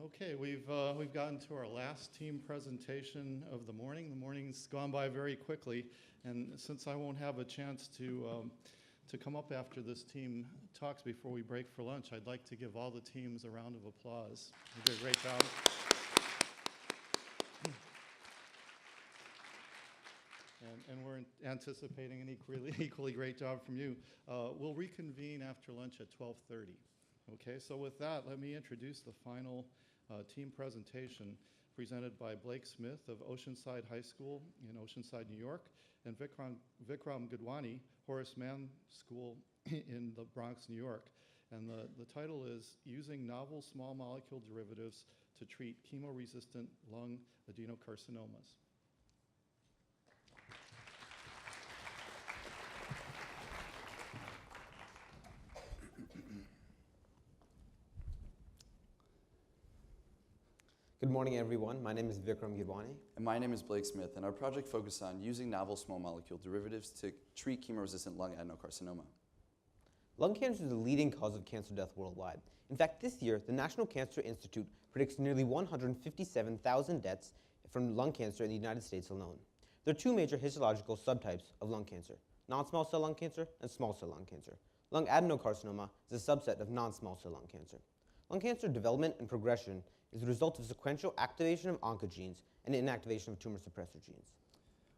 Okay, we've gotten to our last team presentation of the morning. The morning's gone by very quickly, and since I won't have a chance to come up after this team talks before we break for lunch, I'd like to give all the teams a round of applause. You did a great job. And we're anticipating an equally great job from you. We'll reconvene after lunch at 12:30. Okay, so with that, let me introduce the final team presentation presented by Blake Smith of Oceanside High School in Oceanside, New York, and Vickram Gidwani, Horace Mann School in the Bronx, New York. And the title is Using Novel Small Molecule Derivatives to Treat Chemo-Resistant Lung Adenocarcinomas. Good morning, everyone. My name is Vickram Gidwani. And my name is Blake Smith, and our project focuses on using novel small molecule derivatives to treat chemo-resistant lung adenocarcinoma. Lung cancer is the leading cause of cancer death worldwide. In fact, this year, the National Cancer Institute predicts nearly 157,000 deaths from lung cancer in the United States alone. There are two major histological subtypes of lung cancer, non-small cell lung cancer and small cell lung cancer. Lung adenocarcinoma is a subset of non-small cell lung cancer. Lung cancer development and progression is the result of sequential activation of oncogenes and inactivation of tumor suppressor genes.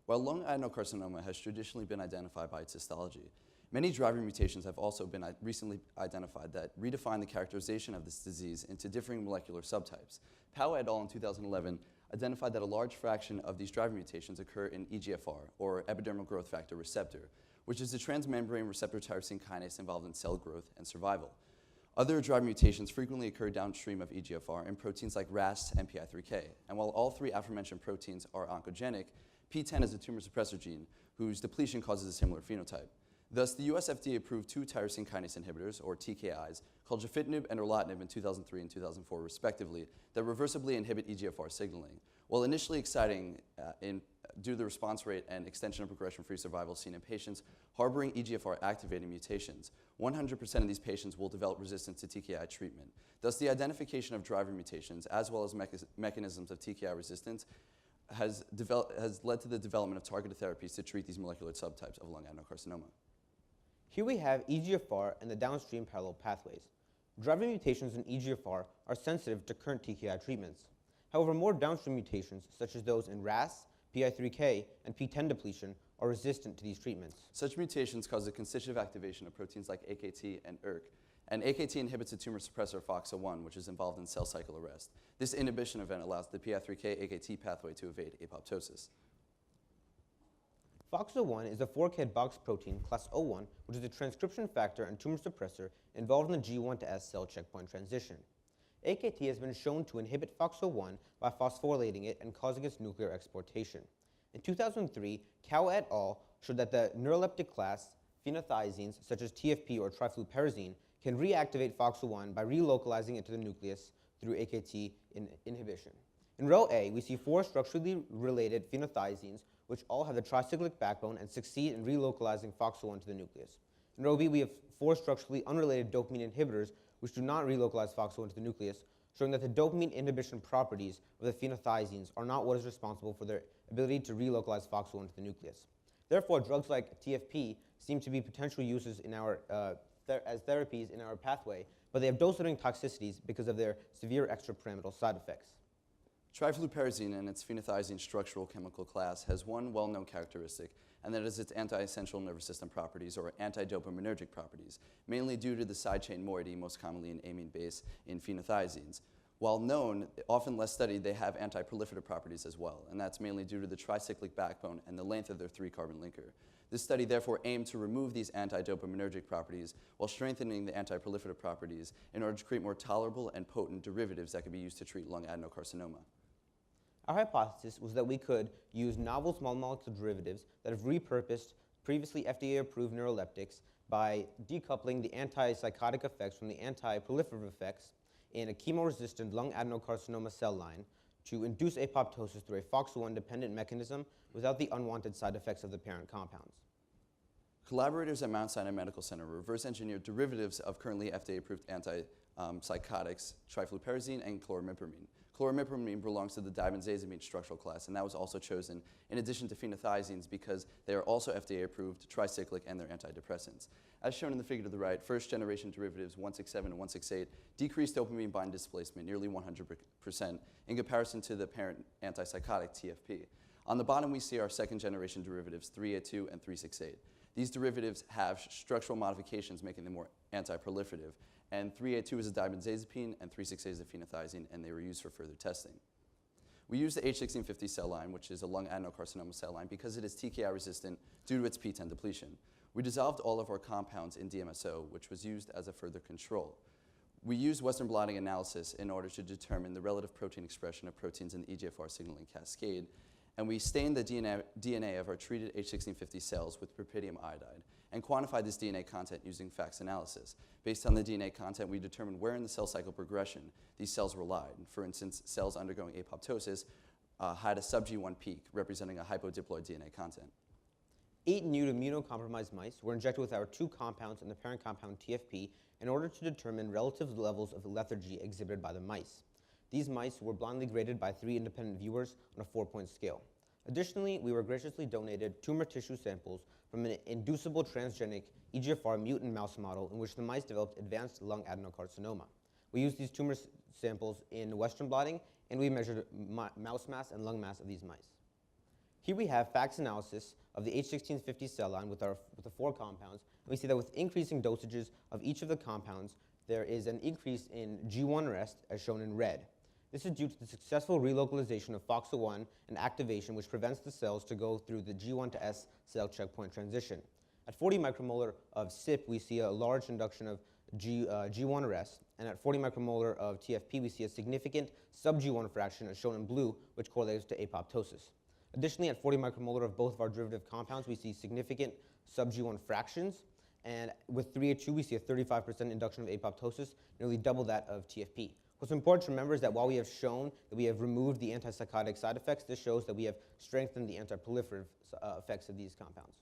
While lung adenocarcinoma has traditionally been identified by its histology, many driver mutations have also been recently identified that redefine the characterization of this disease into differing molecular subtypes. Pao et al. In 2011 identified that a large fraction of these driver mutations occur in EGFR, or epidermal growth factor receptor, which is the transmembrane receptor tyrosine kinase involved in cell growth and survival. Other driver mutations frequently occur downstream of EGFR in proteins like RAS and PI3K. And while all three aforementioned proteins are oncogenic, PTEN is a tumor suppressor gene whose depletion causes a similar phenotype. Thus, the US FDA approved two tyrosine kinase inhibitors, or TKIs, called gefitinib and erlotinib in 2003 and 2004, respectively, that reversibly inhibit EGFR signaling. While initially exciting due to the response rate and extension of progression-free survival seen in patients harboring EGFR-activating mutations, 100% of these patients will develop resistance to TKI treatment. Thus, the identification of driver mutations, as well as mechanisms of TKI resistance, has led to the development of targeted therapies to treat these molecular subtypes of lung adenocarcinoma. Here we have EGFR and the downstream parallel pathways. Driver mutations in EGFR are sensitive to current TKI treatments. However, more downstream mutations, such as those in RAS, PI3K, and PTEN depletion, are resistant to these treatments. Such mutations cause the constitutive activation of proteins like AKT and ERK, and AKT inhibits the tumor suppressor FOXO1, which is involved in cell cycle arrest. This inhibition event allows the PI3K-AKT pathway to evade apoptosis. FOXO1 is a fork-head box protein, class O1, which is a transcription factor and tumor suppressor involved in the G1 to S cell checkpoint transition. AKT has been shown to inhibit FOXO1 by phosphorylating it and causing its nuclear exportation. In 2003, Cao et al. Showed that the neuroleptic class phenothiazines, such as TFP or trifluperazine, can reactivate FOXO1 by relocalizing it to the nucleus through AKT inhibition. In row A, we see four structurally related phenothiazines, which all have the tricyclic backbone and succeed in relocalizing FOXO1 to the nucleus. In row B, we have four structurally unrelated dopamine inhibitors, which do not relocalize FOXO1 to the nucleus, showing that the dopamine inhibition properties of the phenothiazines are not what is responsible for their ability to relocalize FOXO1 to the nucleus. Therefore, drugs like TFP seem to be potential uses in our, as therapies in our pathway, but they have dose-limiting toxicities because of their severe extrapyramidal side effects. Trifluperazine and its phenothiazine structural chemical class has one well-known characteristic, and that is its anti-central nervous system properties, or anti-dopaminergic properties, mainly due to the side chain moiety, most commonly an amine base in phenothiazines. While known, often less studied, they have anti-proliferative properties as well, and that's mainly due to the tricyclic backbone and the length of their 3-carbon linker. This study therefore aimed to remove these anti-dopaminergic properties while strengthening the anti-proliferative properties in order to create more tolerable and potent derivatives that could be used to treat lung adenocarcinoma. Our hypothesis was that we could use novel small molecule derivatives that have repurposed previously FDA-approved neuroleptics by decoupling the antipsychotic effects from the anti-proliferative effects in a chemo-resistant lung adenocarcinoma cell line to induce apoptosis through a FOXO1-dependent mechanism without the unwanted side effects of the parent compounds. Collaborators at Mount Sinai Medical Center reverse engineered derivatives of currently FDA-approved psychotics, trifluperazine, and chloramipramine. Chloramipramine belongs to the dibenzazepine structural class, and that was also chosen in addition to phenothiazines because they are also FDA approved, tricyclic, and they're antidepressants. As shown in the figure to the right, first generation derivatives 167 and 168 decreased dopamine bind displacement nearly 100% in comparison to the parent antipsychotic TFP. On the bottom, we see our second generation derivatives 382 and 368. These derivatives have structural modifications making them more anti-proliferative. And 382 is a dibenzazepine, and 368 is a phenothiazine, and they were used for further testing. We use the H1650 cell line, which is a lung adenocarcinoma cell line, because it is TKI resistant due to its PTEN depletion. We dissolved all of our compounds in DMSO, which was used as a further control. We used Western blotting analysis in order to determine the relative protein expression of proteins in the EGFR signaling cascade, and we stained the DNA of our treated H1650 cells with rubidium iodide and quantified this DNA content using FACS analysis. Based on the DNA content, we determined where in the cell cycle progression these cells relied. For instance, cells undergoing apoptosis had a sub-G1 peak, representing a hypodiploid DNA content. 8 new immunocompromised mice were injected with our 2 compounds and the parent compound TFP in order to determine relative levels of lethargy exhibited by the mice. These mice were blindly graded by 3 independent viewers on a 4-point scale. Additionally, we were graciously donated tumor tissue samples from an inducible transgenic EGFR mutant mouse model in which the mice developed advanced lung adenocarcinoma. We used these tumor samples in Western blotting, and we measured mouse mass and lung mass of these mice. Here we have FACS analysis of the H1650 cell line with the 4 compounds, and we see that with increasing dosages of each of the compounds, there is an increase in G1 rest, as shown in red. This is due to the successful relocalization of FOXO1 and activation, which prevents the cells to go through the G1 to S cell checkpoint transition. At 40 micromolar of CYP, we see a large induction of G1 arrest, and at 40 micromolar of TFP, we see a significant sub-G1 fraction, as shown in blue, which correlates to apoptosis. Additionally, at 40 micromolar of both of our derivative compounds, we see significant sub-G1 fractions, and with 382, we see a 35% induction of apoptosis, nearly double that of TFP. What's important to remember is that while we have shown that we have removed the antipsychotic side effects, this shows that we have strengthened the anti-proliferative effects of these compounds.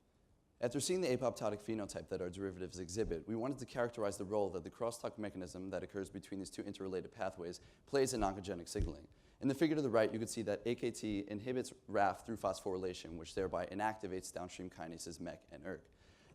After seeing the apoptotic phenotype that our derivatives exhibit, we wanted to characterize the role that the crosstalk mechanism that occurs between these 2 interrelated pathways plays in oncogenic signaling. In the figure to the right, you can see that AKT inhibits RAF through phosphorylation, which thereby inactivates downstream kinases MEK and ERK.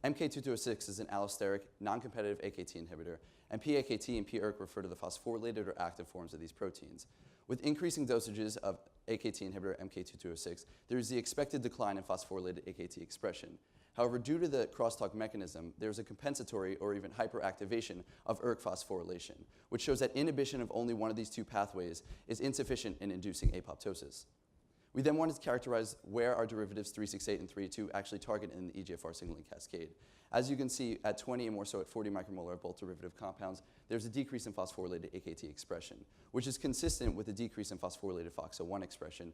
MK2206 is an allosteric, non-competitive AKT inhibitor, and PAKT and PERK refer to the phosphorylated or active forms of these proteins. With increasing dosages of AKT inhibitor MK2206, there is the expected decline in phosphorylated AKT expression. However, due to the crosstalk mechanism, there is a compensatory or even hyperactivation of ERK phosphorylation, which shows that inhibition of only one of these 2 pathways is insufficient in inducing apoptosis. We then wanted to characterize where our derivatives 368 and 382 actually target in the EGFR signaling cascade. As you can see, at 20 and more so at 40 micromolar of both derivative compounds, there's a decrease in phosphorylated AKT expression, which is consistent with the decrease in phosphorylated FOXO1 expression,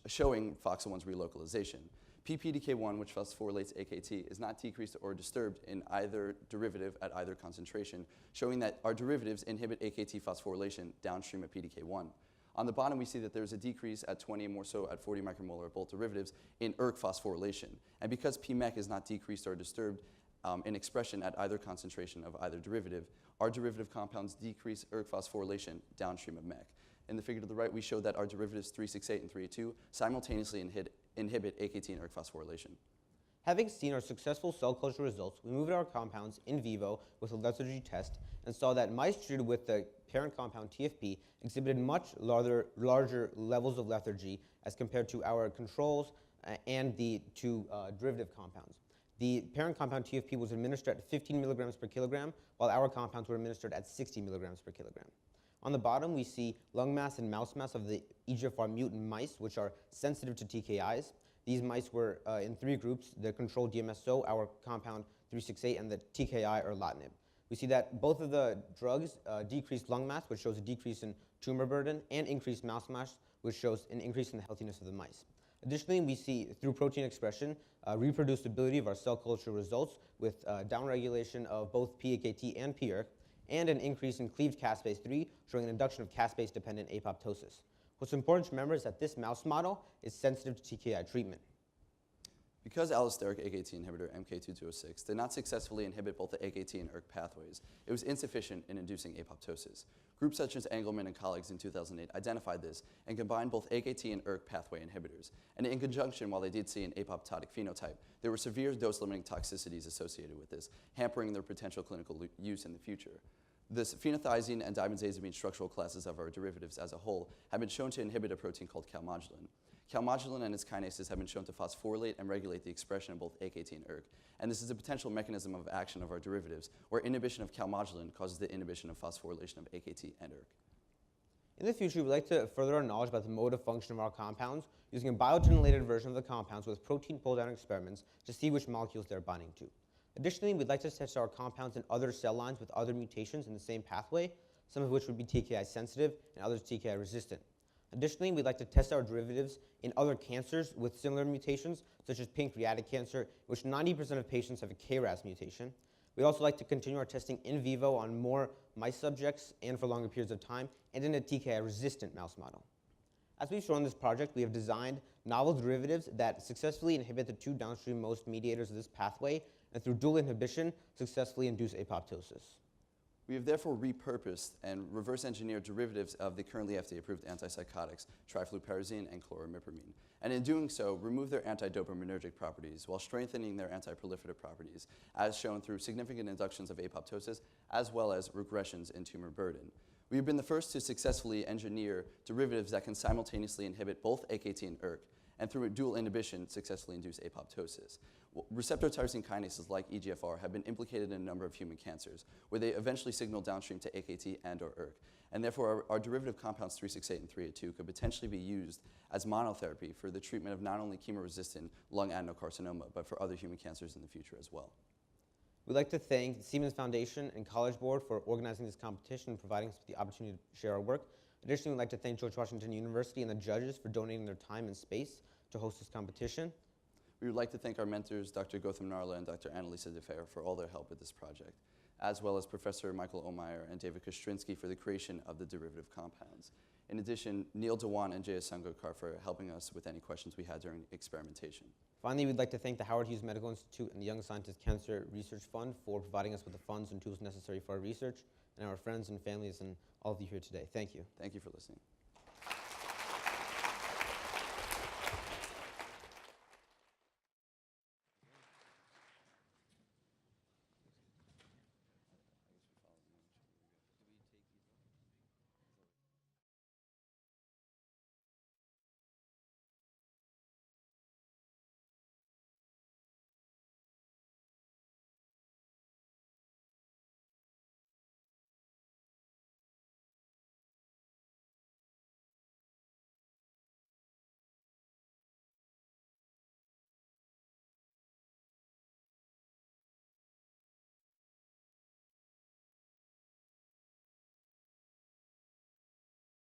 showing FOXO1's relocalization. PPDK1, which phosphorylates AKT, is not decreased or disturbed in either derivative at either concentration, showing that our derivatives inhibit AKT phosphorylation downstream of PDK1. On the bottom, we see that there's a decrease at 20 and more so at 40 micromolar of both derivatives in ERK phosphorylation. And because PMEK is not decreased or disturbed in expression at either concentration of either derivative, our derivative compounds decrease ERK phosphorylation downstream of MEK. In the figure to the right, we show that our derivatives 368 and 382 simultaneously inhibit AKT and ERK phosphorylation. Having seen our successful cell culture results, we moved our compounds in vivo with a lethargy test and saw that mice treated with the parent compound TFP exhibited much larger levels of lethargy as compared to our controls and the 2 derivative compounds. The parent compound TFP was administered at 15 milligrams per kilogram, while our compounds were administered at 60 milligrams per kilogram. On the bottom, we see lung mass and mouse mass of the EGFR mutant mice, which are sensitive to TKIs. These mice were in 3 groups: the control DMSO, our compound 368, and the TKI erlotinib. We see that both of the drugs decreased lung mass, which shows a decrease in tumor burden, and increased mouse mass, which shows an increase in the healthiness of the mice. Additionally, we see through protein expression reproducibility of our cell culture results with downregulation of both PAKT and PERK, and an increase in cleaved caspase-3, showing an induction of caspase-dependent apoptosis. What's important to remember is that this mouse model is sensitive to TKI treatment. Because allosteric AKT inhibitor MK2206 did not successfully inhibit both the AKT and ERK pathways, it was insufficient in inducing apoptosis. Groups such as Engelman and colleagues in 2008 identified this and combined both AKT and ERK pathway inhibitors. And in conjunction, while they did see an apoptotic phenotype, there were severe dose-limiting toxicities associated with this, hampering their potential clinical use in the future. The phenothiazine and dibenzazimine structural classes of our derivatives as a whole have been shown to inhibit a protein called calmodulin. Calmodulin and its kinases have been shown to phosphorylate and regulate the expression of both AKT and ERK, and this is a potential mechanism of action of our derivatives, where inhibition of calmodulin causes the inhibition of phosphorylation of AKT and ERK. In the future, we'd like to further our knowledge about the mode of function of our compounds using a biogenetic version of the compounds with protein pull-down experiments to see which molecules they're binding to. Additionally, we'd like to test our compounds in other cell lines with other mutations in the same pathway, some of which would be TKI sensitive and others TKI resistant. Additionally, we'd like to test our derivatives in other cancers with similar mutations, such as pancreatic cancer, in which 90% of patients have a KRAS mutation. We'd also like to continue our testing in vivo on more mice subjects and for longer periods of time, and in a TKI-resistant mouse model. As we've shown in this project, we have designed novel derivatives that successfully inhibit the two downstream most mediators of this pathway, and through dual inhibition, successfully induce apoptosis. We have therefore repurposed and reverse engineered derivatives of the currently FDA-approved antipsychotics, trifluperazine and chlorimipramine, and in doing so, remove their antidopaminergic properties while strengthening their antiproliferative properties, as shown through significant inductions of apoptosis, as well as regressions in tumor burden. We have been the first to successfully engineer derivatives that can simultaneously inhibit both AKT and ERK, and through dual inhibition, successfully induce apoptosis. Receptor tyrosine kinases like EGFR have been implicated in a number of human cancers, where they eventually signal downstream to AKT and or ERK. And therefore, our derivative compounds 368 and 382 could potentially be used as monotherapy for the treatment of not only chemo-resistant lung adenocarcinoma, but for other human cancers in the future as well. We'd like to thank the Siemens Foundation and College Board for organizing this competition and providing us with the opportunity to share our work. Additionally, we'd like to thank George Washington University and the judges for donating their time and space to host this competition. We would like to thank our mentors, Dr. Goutham Narla and Dr. Annalisa DeFeo, for all their help with this project, as well as Professor Michael Omeyer and David Kostrinsky for the creation of the derivative compounds. In addition, Neil Dewan and Jaya Sangokar for helping us with any questions we had during experimentation. Finally, we'd like to thank the Howard Hughes Medical Institute and the Young Scientist Cancer Research Fund for providing us with the funds and tools necessary for our research, and our friends and families and all of you here today. Thank you. Thank you for listening.